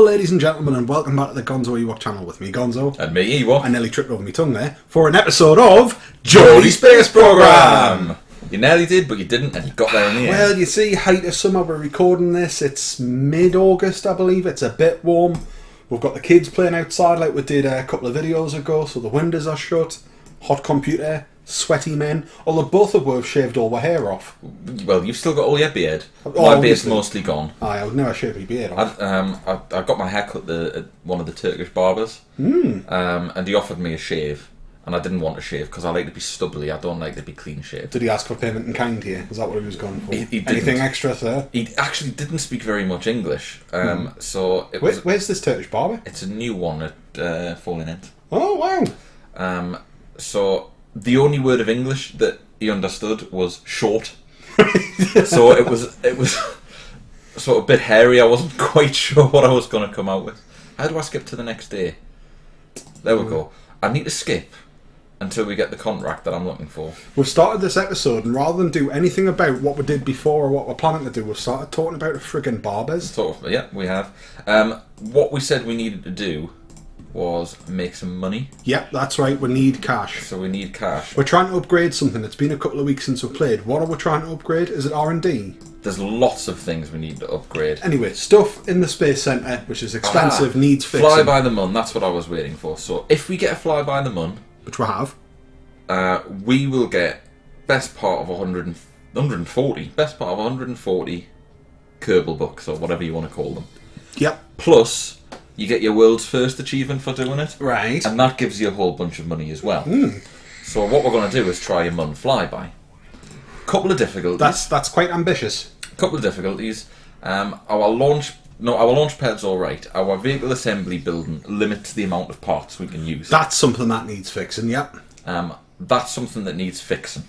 ladies and gentlemen, and welcome back to the Gonzo Ewok channel with me, Gonzo. And me, Ewok. I nearly tripped over my tongue there for an episode of Geordie Space Programme! You nearly did, but you didn't, and you got there in the end. Well, you see, height of summer, we're recording this. It's mid-August, I believe. It's a bit warm. We've got the kids playing outside like we did a couple of videos ago, so the windows are shut. Hot computer, sweaty men. Although both of us have shaved all the hair off. Well, you've still got all your beard. Oh, My beard's mostly gone. I would never shave my beard off. I got my hair cut at one of the Turkish barbers, and he offered me a shave, and I didn't want a shave because I like to be stubbly. I don't like to be clean shaved. Did he ask for payment in kind here? Is that what he was going for? He didn't. Anything extra, sir? He actually didn't speak very much English, so it was. Where's this Turkish barber? It's a new one at Falling End. Oh wow! So the only word of English that he understood was short. So it was sort of a bit hairy. I wasn't quite sure what I was going to come out with. How do I skip to the next day? There we go. I need to skip until we get the contract that I'm looking for. We've started this episode, and rather than do anything about what we did before or what we're planning to do, we've started talking about the friggin' barbers. Sort of, yeah, we have. What we said we needed to do was make some money. Yep, that's right, we need cash. So we need cash. We're trying to upgrade something. It's been a couple of weeks since we played. What are we trying to upgrade? Is it R&D? There's lots of things we need to upgrade. Anyway, stuff in the Space Centre, which is expensive, needs fixing. Fly by the Mun, that's what I was waiting for. So if we get a Fly by the Mun, which we have, we will get best part of 140 Kerbal books, or whatever you want to call them. Yep. Plus, you get your world's first achievement for doing it. Right. And that gives you a whole bunch of money as well. So what we're going to do is try a Mun flyby. Couple of difficulties. That's quite ambitious. Couple of difficulties. Our launch pad's alright. Our vehicle assembly building limits the amount of parts we can use. That's something that needs fixing, yep. That's something that needs fixing.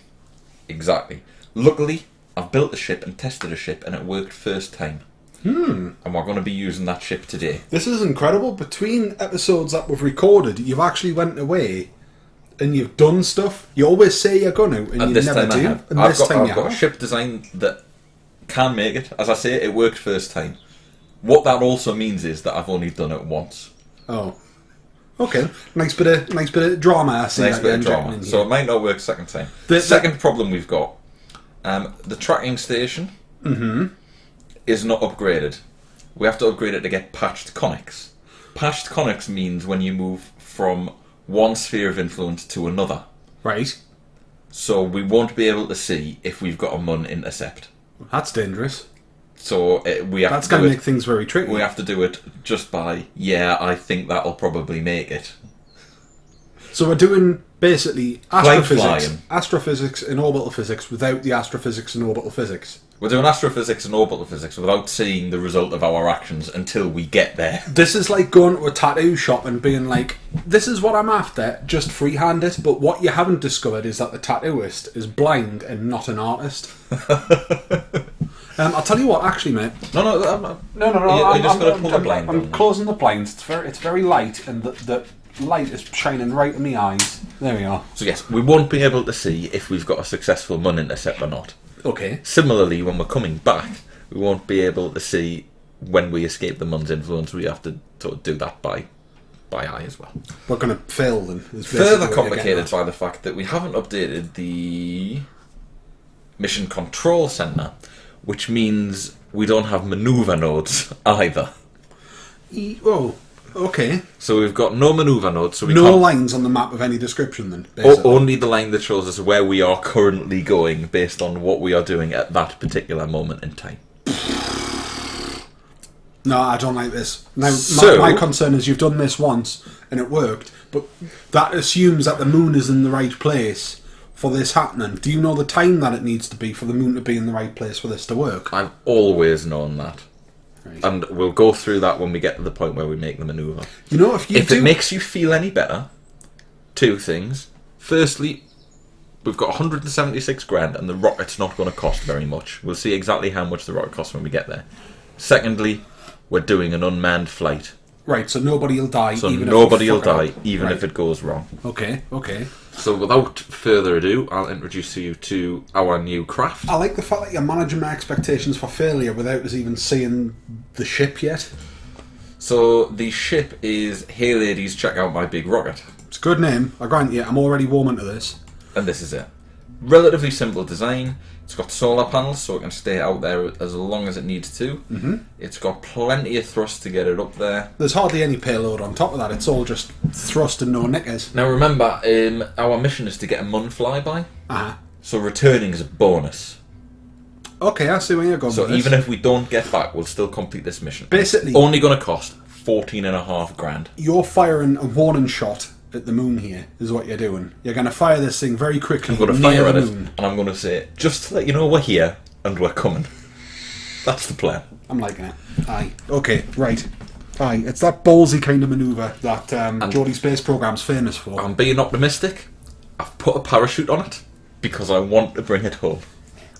Exactly. Luckily, I've built a ship and tested a ship, and it worked first time. And we're going to be using that ship today. This is incredible. Between episodes that we've recorded, you've actually went away and you've done stuff. You always say you're going to, and you never do. And I've got a ship design that can make it. As I say, it worked first time. What that also means is that I've only done it once. Oh. Okay. Nice bit of drama. I see. Nice bit of drama. So it might not work second time. The second problem we've got, the tracking station is not upgraded. We have to upgrade it to get patched conics. Patched conics means when you move from one sphere of influence to another. Right. So we won't be able to see if we've got a Mun intercept. That's dangerous. So we have That's going to make things very tricky. We have to do it just by, I think that'll probably make it. So we're doing basically astrophysics and orbital physics without the astrophysics and orbital physics. We're doing astrophysics and orbital physics without seeing the result of our actions until we get there. This is like going to a tattoo shop and being like, this is what I'm after, just freehand it. But what you haven't discovered is that the tattooist is blind and not an artist. I'll tell you what, actually, mate. No. You just got to pull the blind. I'm closing the blinds. It's very light, and the light is shining right in my eyes. There we are. So yes, we won't be able to see if we've got a successful Mun intercept or not. Okay. Similarly, when we're coming back, we won't be able to see when we escape the Mun's influence. We have to sort of do that by eye as well. We're going to fail then. Further complicated by the fact that we haven't updated the mission control center, which means we don't have maneuver nodes either. Oh, okay. So we've got no maneuver nodes. So we no lines on the map of any description then? Only the line that shows us where we are currently going based on what we are doing at that particular moment in time. No, I don't like this. Now, my concern is you've done this once and it worked, but that assumes that the moon is in the right place for this happening. Do you know the time that it needs to be for the moon to be in the right place for this to work? I've always known that. Right. And we'll go through that when we get to the point where we make the manoeuvre. You know, if it makes you feel any better, two things. Firstly, we've got 176 grand and the rocket's not going to cost very much. We'll see exactly how much the rocket costs when we get there. Secondly, we're doing an unmanned flight. Right, so nobody will die. So nobody will die, even if it goes wrong. Okay. So without further ado, I'll introduce you to our new craft. I like the fact that you're managing my expectations for failure without us even seeing the ship yet. So the ship is "Hey ladies, check out my big rocket," It's a good name. I grant you, I'm already warm into this. and this is it. Relatively simple design. It's got solar panels, so it can stay out there as long as it needs to. Mm-hmm. It's got plenty of thrust to get it up there. There's hardly any payload on top of that. It's all just thrust and no knickers. Now remember, our mission is to get a Mun flyby. Uh-huh. So returning is a bonus. Okay, I see where you're going So with this. even if we don't get back, we'll still complete this mission. Basically, It's only going to cost 14.5 grand. you're firing a warning shot at the moon here, is what you're doing. You're going to fire this thing very quickly I'm going to near fire the at it, moon. and I'm going to say, just to let you know we're here, and we're coming. That's the plan. I'm liking it. Aye. Okay, right. Aye, it's that ballsy kind of manoeuvre that Geordie Space Programme's famous for. I'm being optimistic. I've put a parachute on it, because I want to bring it home.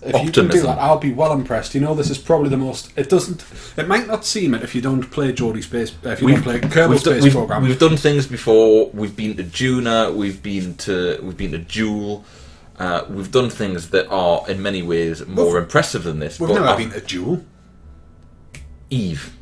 If you can do that, I'll be well impressed. You know, this is probably the most. It might not seem it if you don't play Geordie Space. If you don't play Kerbal Space Program. We've done things before. We've been to Juna. We've been to Joule. We've done things that are in many ways more impressive than this. We've never been to Joule. Eve.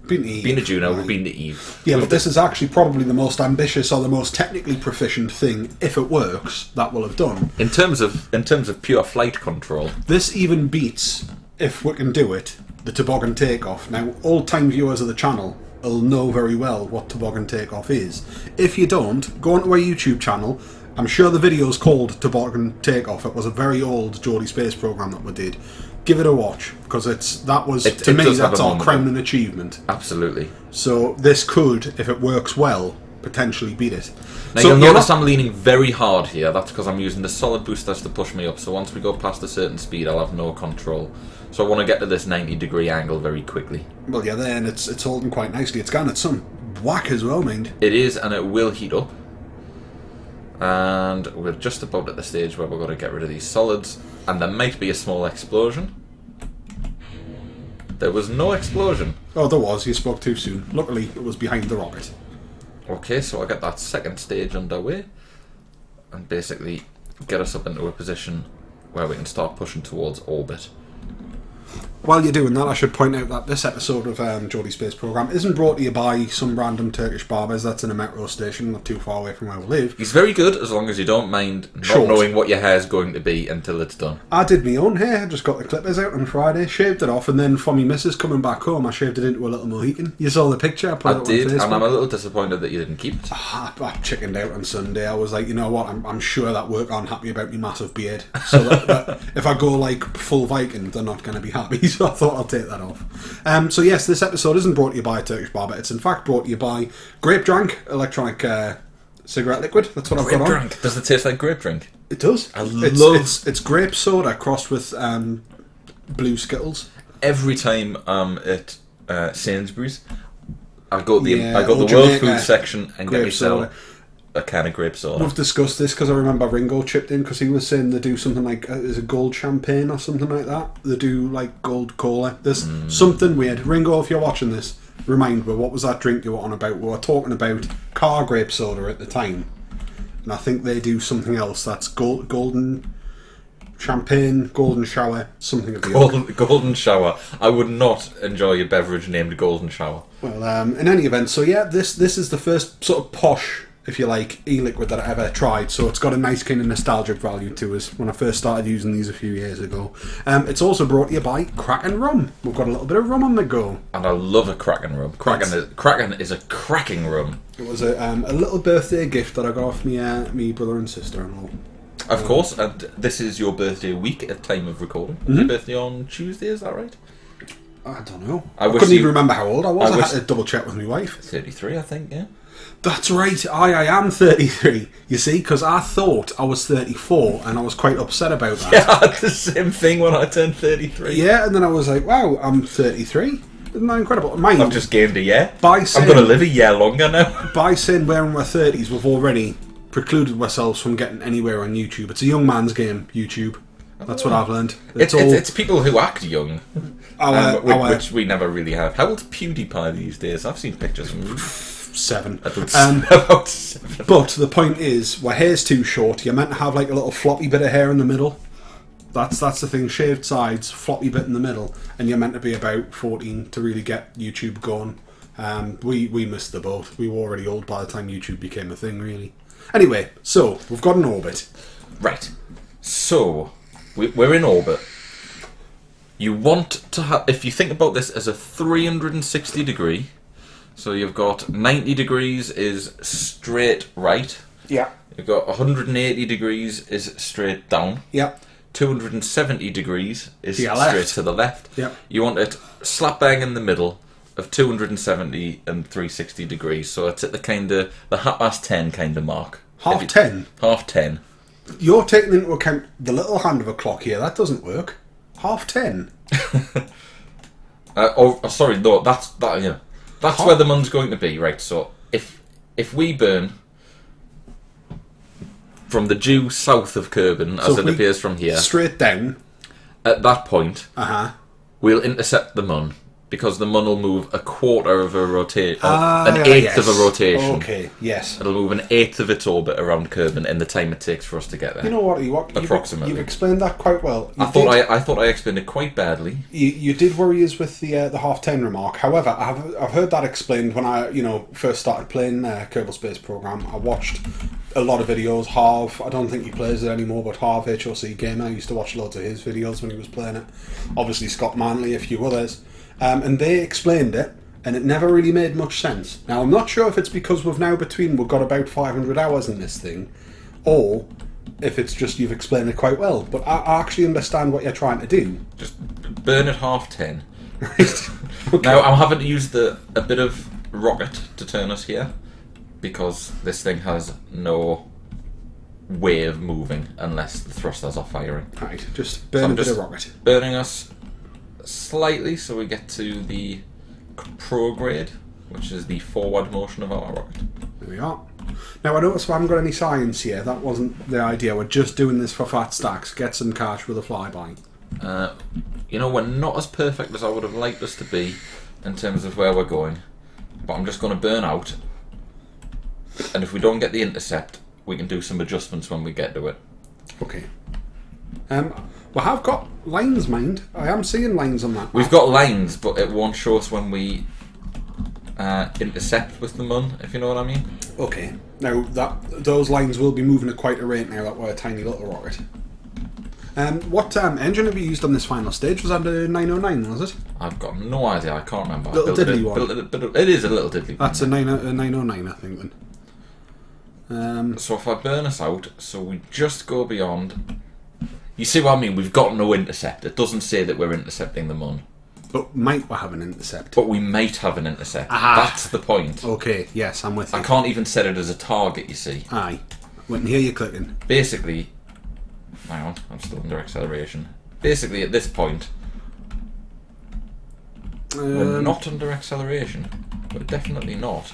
Been to Eve. Been to Juno. Right. We've been to Eve. Yeah, but this is actually probably the most ambitious or the most technically proficient thing, if it works, that we'll have done. In terms of pure flight control, This even beats, if we can do it, the toboggan takeoff. Now, old-time viewers of the channel will know very well what toboggan takeoff is. If you don't, go onto our YouTube channel. I'm sure the video's called Toboggan Takeoff. It was a very old Geordie Space Program that we did. Give it a watch, because to me, that's our crowning achievement. absolutely. So this could, if it works well, potentially beat it. Now So you'll you're notice not- I'm leaning very hard here. That's because I'm using the solid boosters to push me up. So once we go past a certain speed, I'll have no control. So I want to get to this 90-degree angle very quickly. Well, yeah, then it's holding quite nicely. It's gone at some whack as well, mind. It is, and it will heat up. And we're just about at the stage where we're going to get rid of these solids, and there might be a small explosion. There was no explosion. Oh, there was. You spoke too soon. Luckily, it was behind the rocket. Okay, so I get that second stage underway, and basically get us up into a position where we can start pushing towards orbit. While you're doing that, I should point out that this episode of Geordie Space Program isn't brought to you by some random Turkish barbers that's in a metro station not too far away from where we live. He's very good as long as you don't mind not Short. knowing what your hair's going to be until it's done. I did my own hair. I just got the clippers out on Friday, shaved it off, and then for me missus coming back home, I shaved it into a little Mohican. You saw the picture? I put it I on did, Facebook. and I'm a little disappointed that you didn't keep it. I chickened out on Sunday. I was like, you know what, I'm sure that work aren't happy about me massive beard. So that if I go like full Viking, they're not going to be happy. So I thought I'll take that off. So yes, this episode isn't brought to you by Turkish Barber. It's in fact brought to you by Grape Drank electronic cigarette liquid. That's what I've got on. Grape drink. Does it taste like grape drink? It does. It's grape soda crossed with blue Skittles. Every time I'm at Sainsbury's, I go to the Yeah, world Jamaica, food section and get grape myself soda. a can of grape soda. We've discussed this because I remember Ringo chipped in because he was saying they do something like is it gold champagne or something like that. They do like gold cola. There's something weird. Ringo, if you're watching this, remind me, what was that drink you were on about? We were talking about car grape soda at the time, and I think they do something else that's golden champagne, golden shower, something of the Golden shower. I would not enjoy a beverage named Golden Shower. Well, in any event, so yeah, this is the first sort of posh, if you like, e-liquid that I ever tried, so it's got a nice kind of nostalgic value to us when I first started using these a few years ago. It's also brought to you by Kraken Rum. We've got a little bit of rum on the go. And I love a Kraken rum. Kraken is a cracking rum. It was a little birthday gift that I got off me brother and sister-in-law. Of course, and this is your birthday week at time of recording. Your birthday on Tuesday, is that right? I don't know. I couldn't even remember how old I was. I had to double check with my wife. 33, I think, yeah. That's right, I am 33, you see, because I thought I was 34 and I was quite upset about that. Yeah, I had the same thing when I turned 33. Yeah, and then I was like, wow, I'm 33? Isn't that incredible? Mind, I've just gained a year. by saying, I'm going to live a year longer now. By saying we're in our 30s, we've already precluded ourselves from getting anywhere on YouTube. It's a young man's game, YouTube. That's what I've learned. It's people who act young, which we never really have. How old's PewDiePie these days? I've seen pictures from 7. about 7. But the point is, my hair's too short. You're meant to have like a little floppy bit of hair in the middle. That's the thing. Shaved sides, floppy bit in the middle, and you're meant to be about 14 to really get YouTube going. We missed the boat. We were already old by the time YouTube became a thing, really. Anyway, so we've got an orbit. Right. So we're in orbit. You want to have, if you think about this as a 360 degree, so you've got 90 degrees is straight right. Yeah. You've got 180 degrees is straight down. Yeah. 270 degrees is straight left. to the left. Yeah. You want it slap bang in the middle of 270 and 360 degrees. So it's at the 10 kind of mark. Half 10? Half 10. You're taking into account the little hand of a clock here. That doesn't work. Half 10. Sorry, no, that's where the mon's going to be, right? So if we burn from the due south of Kerbin, as it appears from here, straight down, at that point, we'll intercept the mun. Because the mun will move a quarter of a rotation, an eighth of a rotation. Okay, yes. It'll move an eighth of its orbit around Kerbin in the time it takes for us to get there. You know what? Approximately. You've explained that quite well. I thought I explained it quite badly. You did worry us with the half 10 remark. However, I've heard that explained when I first started playing Kerbal Space Program. I watched a lot of videos. Harv, I don't think he plays it anymore, but Harv HOC Gamer, I used to watch loads of his videos when he was playing it. Obviously Scott Manley, a few others. And they explained it, and it never really made much sense. Now, I'm not sure if it's because we've got about 500 hours in this thing, or if it's just you've explained it quite well. But I actually understand what you're trying to do. Just burn at half 10. Right. Okay. Now, I'm having to use a bit of rocket to turn us here, because this thing has no way of moving unless the thrusters are firing. Right, just burn a bit of rocket. Burning us slightly so we get to the prograde, which is the forward motion of our rocket. There we are. Now I notice we haven't got any science here. That wasn't the idea. We're just doing this for fat stacks. Get some cash with a flyby. We're not as perfect as I would have liked us to be in terms of where we're going, but I'm just going to burn out, and if we don't get the intercept, we can do some adjustments when we get to it. Okay. We have got lines, mind. I am seeing lines on that map. We've got lines, but it won't show us when we intercept with the mun, if you know what I mean. Okay. Now, those lines will be moving at quite a rate now that we're a tiny little rocket. What engine have you used on this final stage? Was that the 909, was it? I've got no idea. I can't remember. Little diddly one. It is a little diddly one. That's a 909, I think, then. So if I burn us out, so we just go beyond... You see what I mean? We've got no intercept. It doesn't say that we're intercepting the mun. But might we have an intercept? But we might have an intercept. Aha. That's the point. Okay, yes, I'm with you. I can't even set it as a target, you see. Aye. Wouldn't hear you clicking. Basically... Hang on, I'm still under acceleration. Basically, at this point... we're not under acceleration. We're definitely not.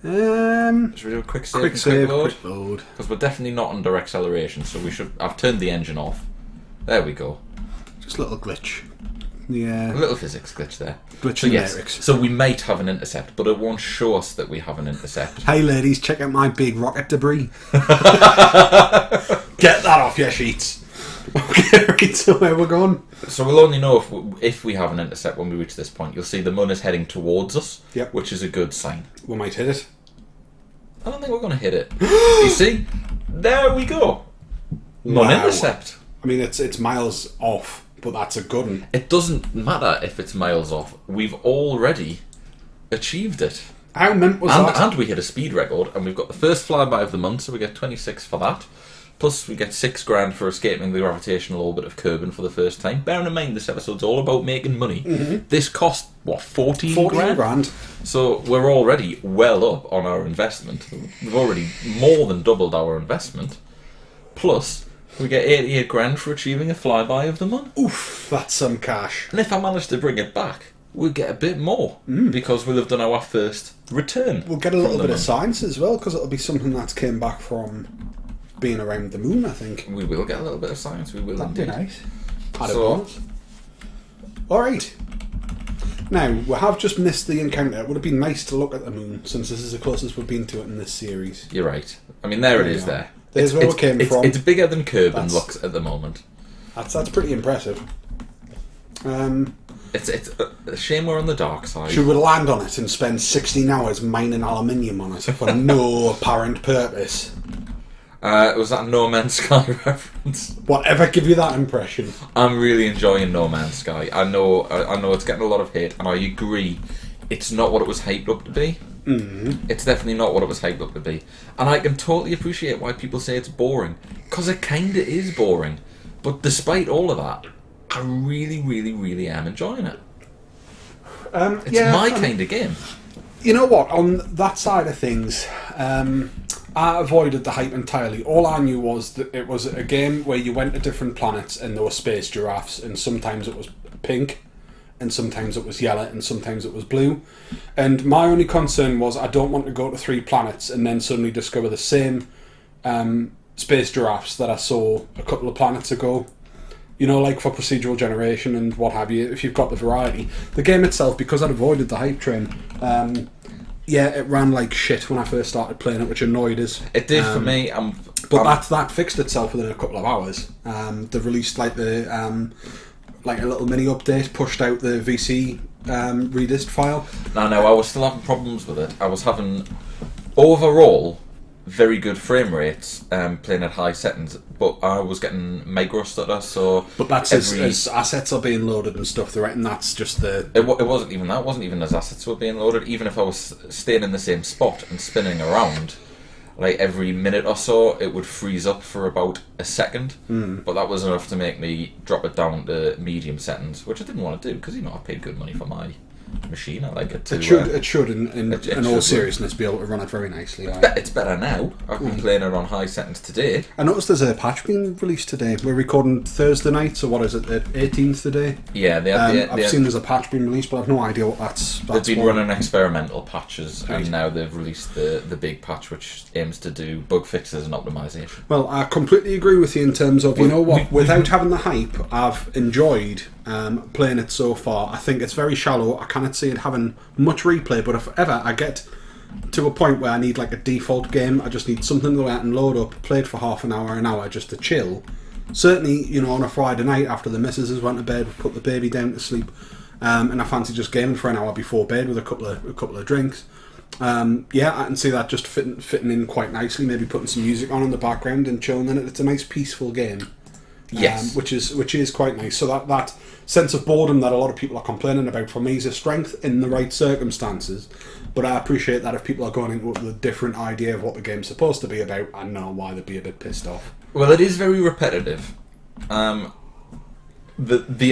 Should we do a quick save? Quick load. Because we're definitely not under acceleration, so we should... I've turned the engine off. There we go. Just a little glitch. Yeah. A little physics glitch there. Glitch so in yes, lyrics. so we might have an intercept, but it won't show us that we have an intercept. Hey ladies, check out my big rocket debris. Get that off your sheets. Okay, right, so where we're going. So we'll only know if we have an intercept when we reach this point. You'll see the mun is heading towards us, yep, which is a good sign. We might hit it. I don't think we're going to hit it. You see? There we go. Non-intercept. I mean, it's miles off, but that's a good one. It doesn't matter if it's miles off. We've already achieved it. How mint was that? And we hit a speed record, and we've got the first flyby of the month, so we get 26 for that. Plus, we get $6,000 for escaping the gravitational orbit of Kerbin for the first time. Bearing in mind, this episode's all about making money. Mm-hmm. This cost, what, 14 grand? So we're already well up on our investment. We've already more than doubled our investment. Plus, we get 88 grand for achieving a flyby of the month. Oof, that's some cash. And if I manage to bring it back, we'll get a bit more, because we'll have done our first return. We'll get a little bit of science as well, because it'll be something that's came back from being around the moon, I think. We will get a little bit of science, we will. That'd indeed. Be nice. Alright. Now, we have just missed the encounter. It would have been nice to look at the moon, since this is the closest we've been to it in this series. You're right. I mean, there it is there. There's where we came from. It's bigger than Kerbin looks at the moment. That's pretty impressive. It's a shame we're on the dark side. Should we land on it and spend 16 hours mining aluminium on it for no apparent purpose? Was that a No Man's Sky reference? Whatever give you that impression. I'm really enjoying No Man's Sky. I know it's getting a lot of hate, and I agree. It's not what it was hyped up to be. Mm-hmm. It's definitely not what it was hyped up to be. And I can totally appreciate why people say it's boring. Because it kinda is boring. But despite all of that, I really, really, really am enjoying it. It's my kind of game. You know what? On that side of things, I avoided the hype entirely. All I knew was that it was a game where you went to different planets and there were space giraffes, and sometimes it was pink, and sometimes it was yellow, and sometimes it was blue. And my only concern was I don't want to go to 3 planets and then suddenly discover the same space giraffes that I saw a couple of planets ago. You know, like for procedural generation and what have you, if you've got the variety. The game itself, because I'd avoided the hype train, it ran like shit when I first started playing it, which annoyed us. It did for me. But that fixed itself within a couple of hours. They've released like the like a little mini update, pushed out the VC redist file. No, I was still having problems with it. I was having overall very good frame rates playing at high settings, but I was getting micro stutter. So, but that's as assets are being loaded and stuff. Right, and that's just the. It wasn't even that. It wasn't even as assets were being loaded. Even if I was staying in the same spot and spinning around, like every minute or so, it would freeze up for about a second. But that was enough to make me drop it down to medium settings, which I didn't want to do because I paid good money for my machine. I like it to. It should, in all seriousness, be able to run it very nicely. It's better now. I've been playing it on high settings today. I noticed there's a patch being released today. We're recording Thursday night, so what is it, the 18th today? Yeah, I've seen there's a patch being released, but I've no idea what that's they've been running experimental patches, and now they've released the big patch, which aims to do bug fixes and optimization. Well, I completely agree with you in terms of, without having the hype, I've enjoyed playing it so far. I think it's very shallow. I cannot see it having much replay, but if ever I get to a point where I need like a default game, I just need something that I can load up, play it for half an hour just to chill. Certainly, on a Friday night after the missus has went to bed, put the baby down to sleep, and I fancy just gaming for an hour before bed with a couple of drinks. I can see that just fitting in quite nicely. Maybe putting some music on in the background and chilling in it. It's a nice peaceful game. Yes, which is quite nice. So that sense of boredom that a lot of people are complaining about, for me, is a strength in the right circumstances. But I appreciate that if people are going into it with a different idea of what the game's supposed to be about, I know why they'd be a bit pissed off. Well, it is very repetitive. The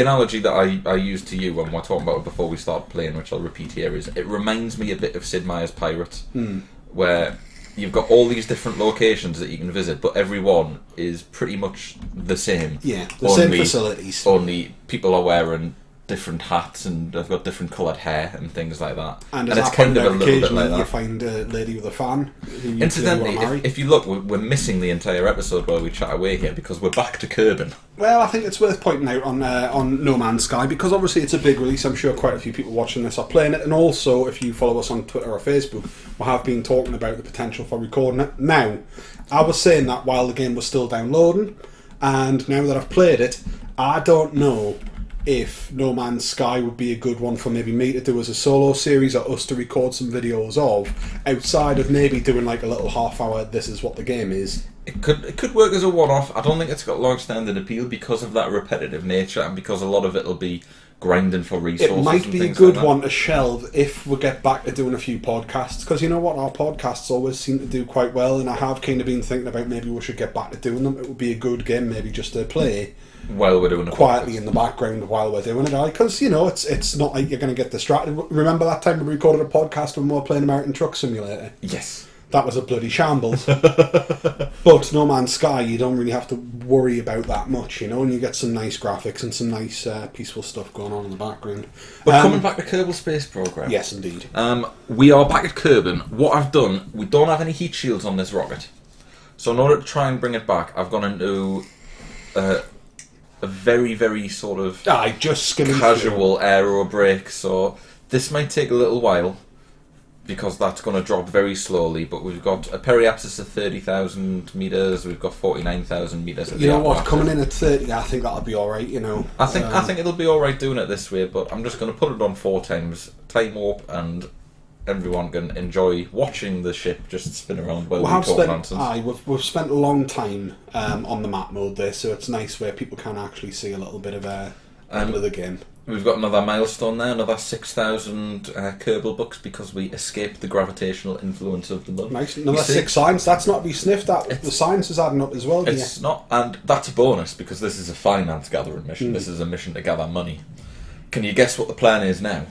analogy that I used to you when we're talking about it before we start playing, which I'll repeat here, is it reminds me a bit of Sid Meier's Pirates, where you've got all these different locations that you can visit, but every one is pretty much the same. Yeah, same facilities. Only people are wearing different hats and they've got different coloured hair and things like that. And it's kind of a little bit like that. You find a lady with a fan. Incidentally, if you look, we're missing the entire episode where we chat away here because we're back to Kerbin. Well, I think it's worth pointing out on No Man's Sky, because obviously it's a big release. I'm sure quite a few people watching this are playing it, and also if you follow us on Twitter or Facebook, we have been talking about the potential for recording it. Now, I was saying that while the game was still downloading, and now that I've played it, I don't know if No Man's Sky would be a good one for maybe me to do as a solo series, or us to record some videos of, outside of maybe doing like a little half hour, this is what the game is. It could work as a one-off. I don't think it's got long standing appeal because of that repetitive nature, and because a lot of it'll be grinding for resources. It might be a good one to shelve if we get back to doing a few podcasts, because you know what, our podcasts always seem to do quite well, and I have kind of been thinking about maybe we should get back to doing them. It would be a good game maybe just to play while we're doing it quietly in the background while we're doing it, because it's not like you're going to get distracted. Remember that time we recorded a podcast when we were playing American Truck Simulator? Yes. That was a bloody shambles. But No Man's Sky, you don't really have to worry about that much, and you get some nice graphics and some nice peaceful stuff going on in the background. But coming back to Kerbal Space Program. Yes, indeed. We are back at Kerbin. What I've done, we don't have any heat shields on this rocket. So in order to try and bring it back, I've gone into a very, very sort of just skimming casual aero brake. So this might take a little while. because that's going to drop very slowly. But we've got a periapsis of 30,000 metres, we've got 49,000 metres. You know what? Coming in at 30, I think that'll be all right. You know, I think it'll be all right doing it this way. But I'm just going to put it on 4 times time warp, and everyone can enjoy watching the ship just spin around while we talk nonsense. We've spent a long time on the map mode there, so it's nice where people can actually see a little bit of the game. We've got another milestone there, another 6,000 Kerbal bucks because we escaped the gravitational influence of the moon. Nice, another 6 signs. That's not to be sniffed at. The science is adding up as well. It's not, and that's a bonus because this is a finance gathering mission. This is a mission to gather money. Can you guess what the plan is now?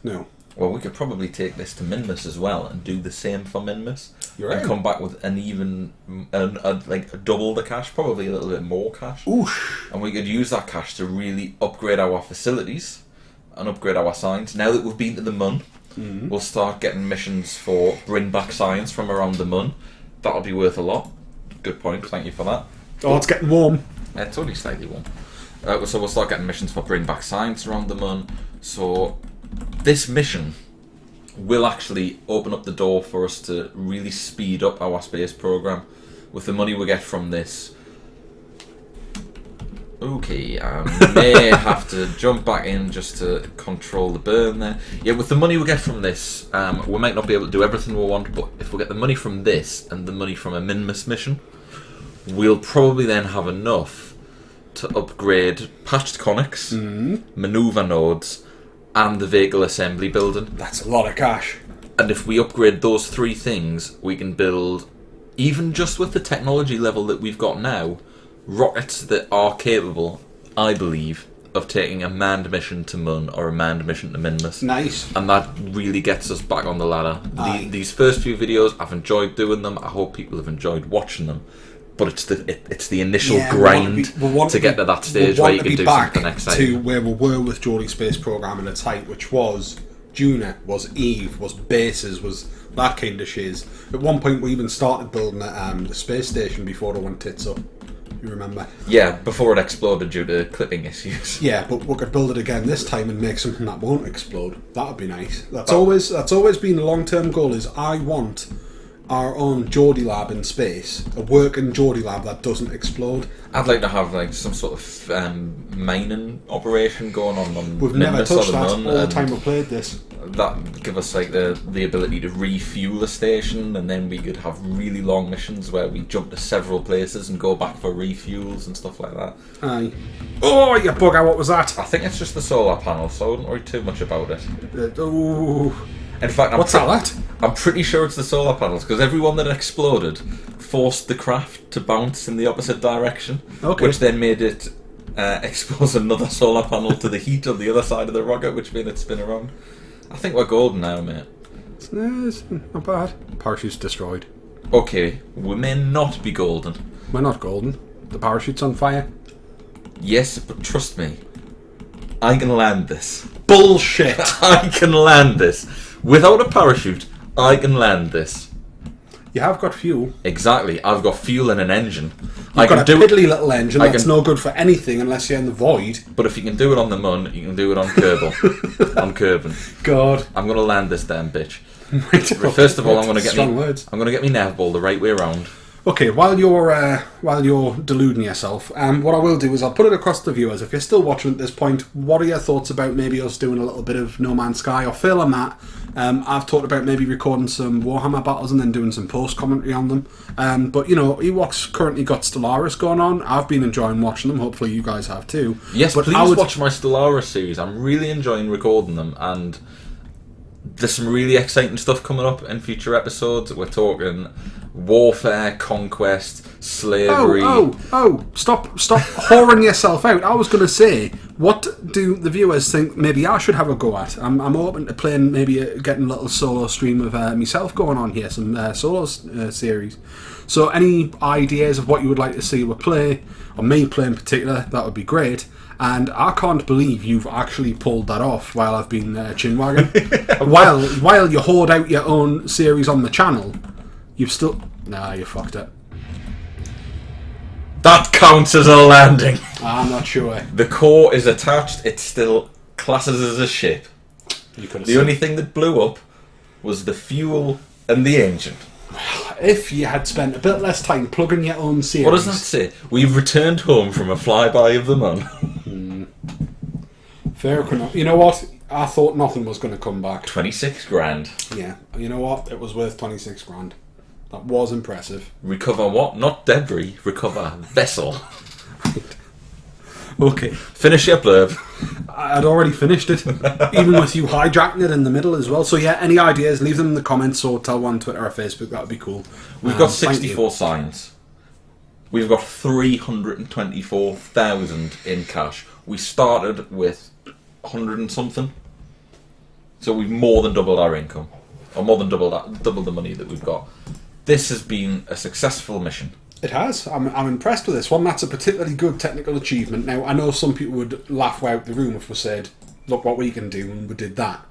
No. Well, we could probably take this to Minmus as well and do the same for Minmus. You're right. And come back with an even, like double the cash, probably a little bit more cash. Oosh. And we could use that cash to really upgrade our facilities and upgrade our science. Now that we've been to the Mun, we'll start getting missions for bring back science from around the Mun. That'll be worth a lot. Good point, thank you for that. Oh, it's getting warm. It's only slightly warm. So we'll start getting missions for bring back science around the Mun. So this mission will actually open up the door for us to really speed up our space program with the money we get from this. Okay, may have to jump back in just to control the burn there. Yeah, with the money we get from this, we might not be able to do everything we want, but if we get the money from this and the money from a Minmus mission, we'll probably then have enough to upgrade patched conics, maneuver nodes, and the vehicle assembly building. That's a lot of cash. And if we upgrade those 3 things, we can build, even just with the technology level that we've got now, rockets that are capable, I believe, of taking a manned mission to Mun or a manned mission to Minmus. Nice. And that really gets us back on the ladder. These first few videos, I've enjoyed doing them. I hope people have enjoyed watching them. But it's the initial grind to get to that stage where you can do something exciting. To where we were with Geordie Space Program in its height, which was Juna, was Eve, was bases, was that kind of shiz. At one point we even started building the space station before it went tits up. You remember? Yeah, before it exploded due to clipping issues. Yeah, but we could build it again this time and make something that won't explode. That would be nice. That's always been the long-term goal. Is I want our own Geordie lab in space, a working Geordie lab that doesn't explode. I'd like to have like some sort of mining operation going on. We've never touched that all the time we've played this. That give us like the ability to refuel a station, and then we could have really long missions where we jump to several places and go back for refuels and stuff like that. Aye. Oh, you bugger! What was that? I think it's just the solar panel, so I wouldn't worry too much about it. Oh. In fact, what's that? I'm pretty sure it's the solar panels, because every one that exploded forced the craft to bounce in the opposite direction, which then made it expose another solar panel to the heat on the other side of the rocket, which made it spin around. I think we're golden now, mate. It's not bad. Parachute's destroyed. Okay, we may not be golden. We're not golden. The parachute's on fire. Yes, but trust me, I can land this. Bullshit! I can land this. Without a parachute, I can land this. You have got fuel. Exactly. I've got fuel and an engine. You've got a piddly little engine that's no good for anything unless you're in the void. But if you can do it on the Mun, you can do it on Kerbal. On Kerbin. God. I'm going to land this damn bitch. First of all, I'm going to get me nav ball the right way around. Okay, while you're deluding yourself, what I will do is I'll put it across to the viewers. If you're still watching at this point, what are your thoughts about maybe us doing a little bit of No Man's Sky or failing that? I've talked about maybe recording some Warhammer battles and then doing some post commentary on them. But you know, Ewok's currently got Stellaris going on. I've been enjoying watching them. Hopefully, you guys have too. Yes, but please watch my Stellaris series. I'm really enjoying recording them, and there's some really exciting stuff coming up in future episodes. We're talking warfare, conquest, slavery. Stop whoring yourself out. I was going to say, what do the viewers think maybe I should have a go at? I'm open to playing, maybe getting a little solo stream of myself going on here, some solo series. So any ideas of what you would like to see we play, or me play in particular, that would be great. And I can't believe you've actually pulled that off while I've been chinwagging. while you hoard out your own series on the channel, you've still... Nah, you fucked it. That counts as a landing. I'm not sure. The core is attached. It still classes as a ship. The only thing that blew up was the fuel and the engine. If you had spent a bit less time plugging your own series. What does that say? We've returned home from a flyby of the moon. Fair enough. You know what? I thought nothing was going to come back. 26 grand. Yeah. You know what? It was worth 26 grand. That was impressive. Recover what? Not debris. Recover vessel. Okay. Finish your blurb. I'd already finished it, even with you hijacking it in the middle as well. So yeah, any ideas, leave them in the comments or tell one on Twitter or Facebook. That would be cool. We've got 64 signs. We've got 324,000 in cash. We started with 100 and something, so we've more than doubled our income, or more than double the money that we've got. This has been a successful mission. It has. I'm impressed with this one. That's a particularly good technical achievement. Now, I know some people would laugh out the room if we said, look what we can do, and we did that.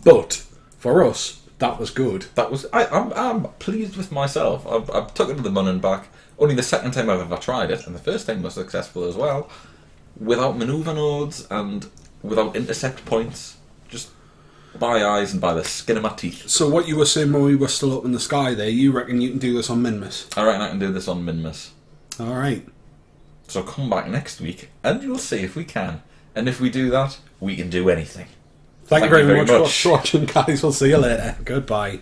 But, for us, that was good. That was. I'm pleased with myself. I've took it to the moon and back. Only the second time I've ever tried it, and the first time was successful as well. Without manoeuvre nodes and without intersect points. Just by eyes and by the skin of my teeth. So what you were saying when we were still up in the sky there, you reckon you can do this on Minmus? I reckon I can do this on Minmus. Alright. So come back next week and you'll see if we can. And if we do that, we can do anything. Thank you very much for watching, guys. We'll see you later. Goodbye.